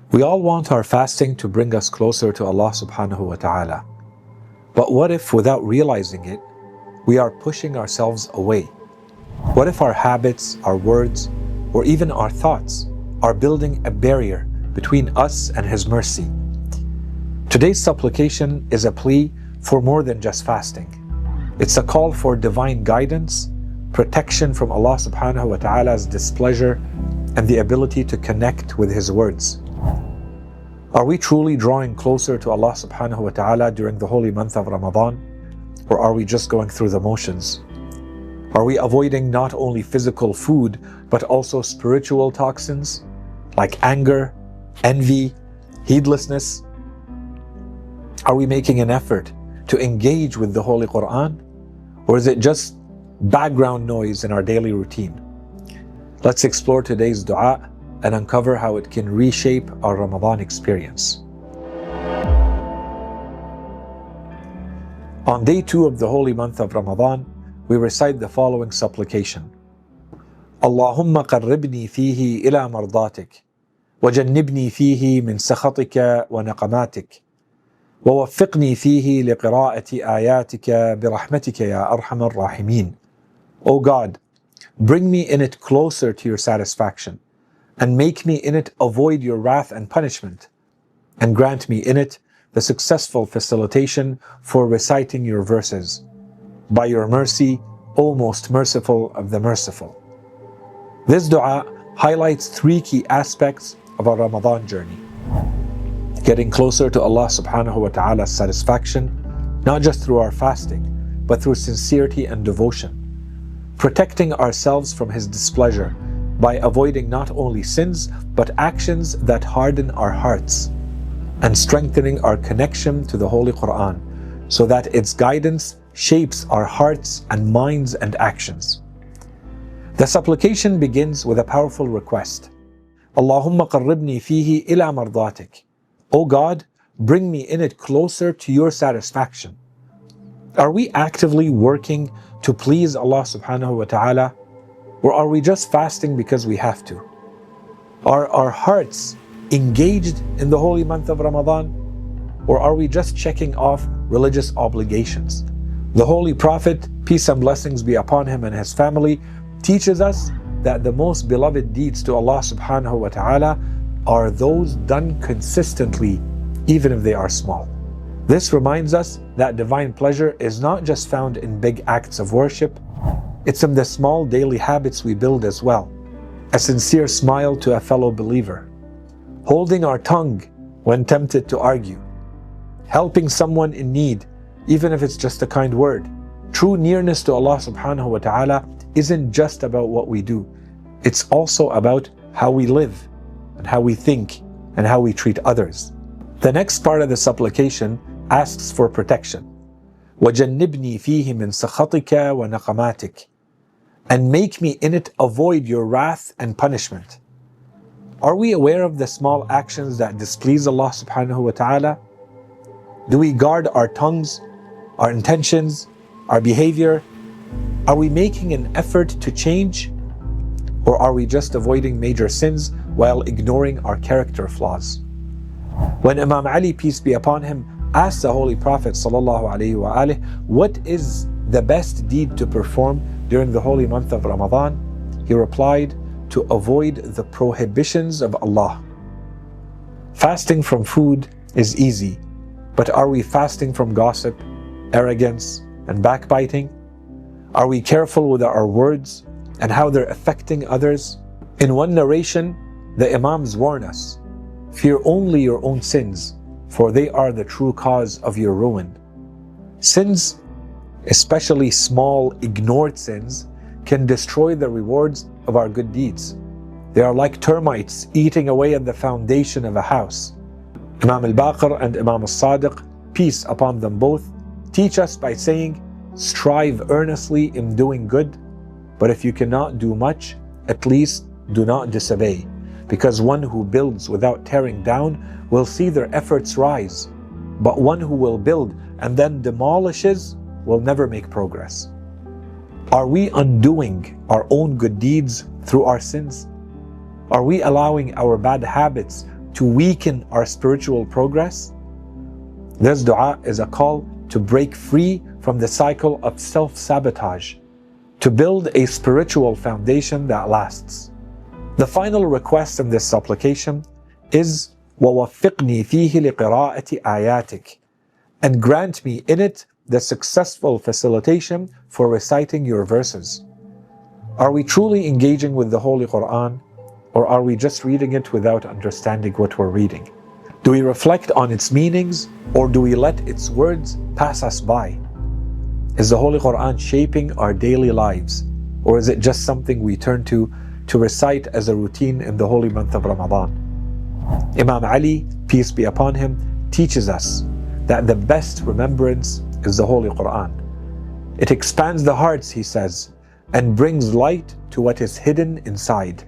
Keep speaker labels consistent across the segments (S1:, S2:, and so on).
S1: We all want our fasting to bring us closer to Allah subhanahu wa ta'ala. But what if, without realizing it, we are pushing ourselves away? What if our habits, our words, or even our thoughts are building a barrier between us and His mercy? Today's supplication is a plea for more than just fasting. It's a call for divine guidance, protection from Allah subhanahu wa ta'ala's displeasure, and the ability to connect with His words. Are we truly drawing closer to Allah subhanahu wa ta'ala during the holy month of Ramadan? Or are we just going through the motions? Are we avoiding not only physical food, but also spiritual toxins like anger, envy, heedlessness? Are we making an effort to engage with the Holy Quran? Or is it just background noise in our daily routine? Let's explore today's dua and uncover how it can reshape our Ramadan experience. On day 2 of the holy month of Ramadan, we recite the following supplication. Allahumma qarribni fihi ila mardatik, wajannibni fihi min sakhatika wa naqamatik, ووفقني فيه لقراءة آياتك برحمتك يا أرحم الراحمين. O God, bring me in it closer to your satisfaction, and make me in it avoid your wrath and punishment, and grant me in it the successful facilitation for reciting your verses. By your mercy, O most merciful of the merciful. This dua highlights 3 key aspects of our Ramadan journey. Getting closer to Allah subhanahu wa ta'ala's satisfaction, not just through our fasting, but through sincerity and devotion. Protecting ourselves from His displeasure by avoiding not only sins, but actions that harden our hearts, and strengthening our connection to the Holy Quran, so that its guidance shapes our hearts and minds and actions. The supplication begins with a powerful request. Allahumma qarribni fihi ila mardatik. O God, bring me in it closer to your satisfaction. Are we actively working to please Allah subhanahu wa ta'ala? Or are we just fasting because we have to? Are our hearts engaged in the holy month of Ramadan? Or are we just checking off religious obligations? The Holy Prophet, peace and blessings be upon him and his family, teaches us that the most beloved deeds to Allah subhanahu wa ta'ala are those done consistently, even if they are small. This reminds us that divine pleasure is not just found in big acts of worship, it's in the small daily habits we build as well. A sincere smile to a fellow believer, holding our tongue when tempted to argue, helping someone in need, even if it's just a kind word. True nearness to Allah subhanahu wa ta'ala isn't just about what we do, it's also about how we live, and how we think, and how we treat others. The next part of the supplication asks for protection. وَجَنِّبْنِي فِيهِ مِنْ سَخَطِكَ وَنَقَمَاتِكَ, and make me in it avoid your wrath and punishment. Are we aware of the small actions that displease Allah subhanahu wa ta'ala? Do we guard our tongues, our intentions, our behavior? Are we making an effort to change? Or are we just avoiding major sins while ignoring our character flaws? When Imam Ali, peace be upon him, asked the Holy Prophet ﷺ, what is the best deed to perform during the holy month of Ramadan? He replied, to avoid the prohibitions of Allah. Fasting from food is easy, but are we fasting from gossip, arrogance, and backbiting? Are we careful with our words and how they're affecting others? In one narration, the Imams warn us, fear only your own sins, for they are the true cause of your ruin. Sins, especially small, ignored sins, can destroy the rewards of our good deeds. They are like termites eating away at the foundation of a house. Imam al-Baqir and Imam al-Sadiq, peace upon them both, teach us by saying, strive earnestly in doing good, but if you cannot do much, at least do not disobey, because one who builds without tearing down will see their efforts rise, but one who will build and then demolishes will never make progress. Are we undoing our own good deeds through our sins? Are we allowing our bad habits to weaken our spiritual progress? This dua is a call to break free from the cycle of self-sabotage, to build a spiritual foundation that lasts. The final request in this supplication is وَوَفِّقْنِي فِيهِ لِقِرَاءَةِ آيَاتِكَ, and grant me in it the successful facilitation for reciting your verses. Are we truly engaging with the Holy Quran, or are we just reading it without understanding what we're reading? Do we reflect on its meanings, or do we let its words pass us by? Is the Holy Quran shaping our daily lives, or is it just something we turn to recite as a routine in the holy month of Ramadan? Imam Ali, peace be upon him, teaches us that the best remembrance is the Holy Quran. It expands the hearts, he says, and brings light to what is hidden inside.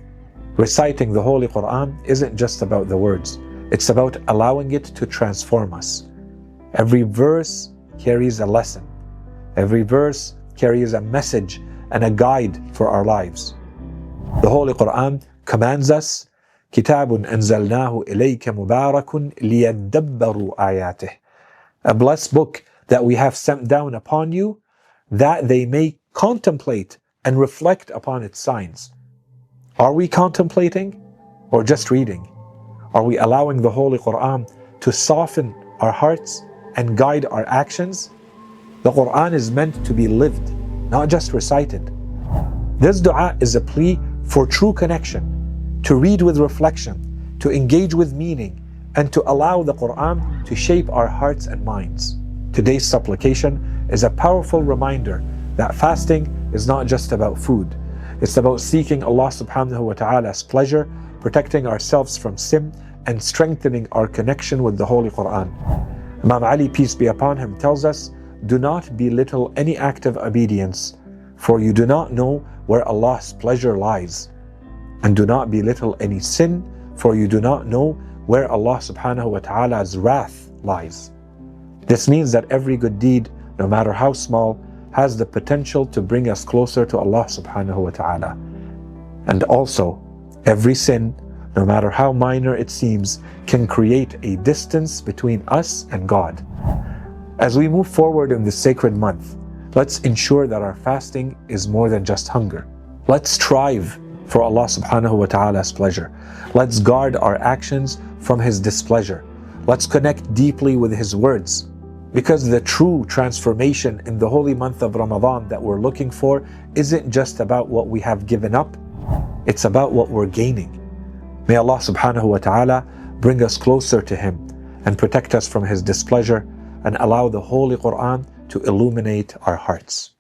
S1: Reciting the Holy Quran isn't just about the words, it's about allowing it to transform us. Every verse carries a lesson. Every verse carries a message and a guide for our lives. The Holy Quran commands us, كِتَابٌ أَنزَلْنَاهُ إِلَيْكَ مُبَارَكٌ لِيَدَّبَّرُوا آيَاتِهِ, a blessed book that we have sent down upon you, that they may contemplate and reflect upon its signs. Are we contemplating or just reading? Are we allowing the Holy Quran to soften our hearts and guide our actions? The Quran is meant to be lived, not just recited. This dua is a plea for true connection, to read with reflection, to engage with meaning, and to allow the Quran to shape our hearts and minds. Today's supplication is a powerful reminder that fasting is not just about food. It's about seeking Allah subhanahu wa ta'ala's pleasure, protecting ourselves from sin, and strengthening our connection with the Holy Quran. Imam Ali, peace be upon him, tells us, do not belittle any act of obedience, for you do not know where Allah's pleasure lies. And do not belittle any sin, for you do not know where Allah subhanahu wa ta'ala's wrath lies. This means that every good deed, no matter how small, has the potential to bring us closer to Allah subhanahu wa ta'ala. And also, every sin, no matter how minor it seems, can create a distance between us and God. As we move forward in this sacred month, let's ensure that our fasting is more than just hunger. Let's strive for Allah subhanahu wa ta'ala's pleasure. Let's guard our actions from His displeasure. Let's connect deeply with His words. Because the true transformation in the holy month of Ramadan that we're looking for isn't just about what we have given up, it's about what we're gaining. May Allah subhanahu wa ta'ala bring us closer to Him and protect us from His displeasure, and allow the Holy Quran to illuminate our hearts.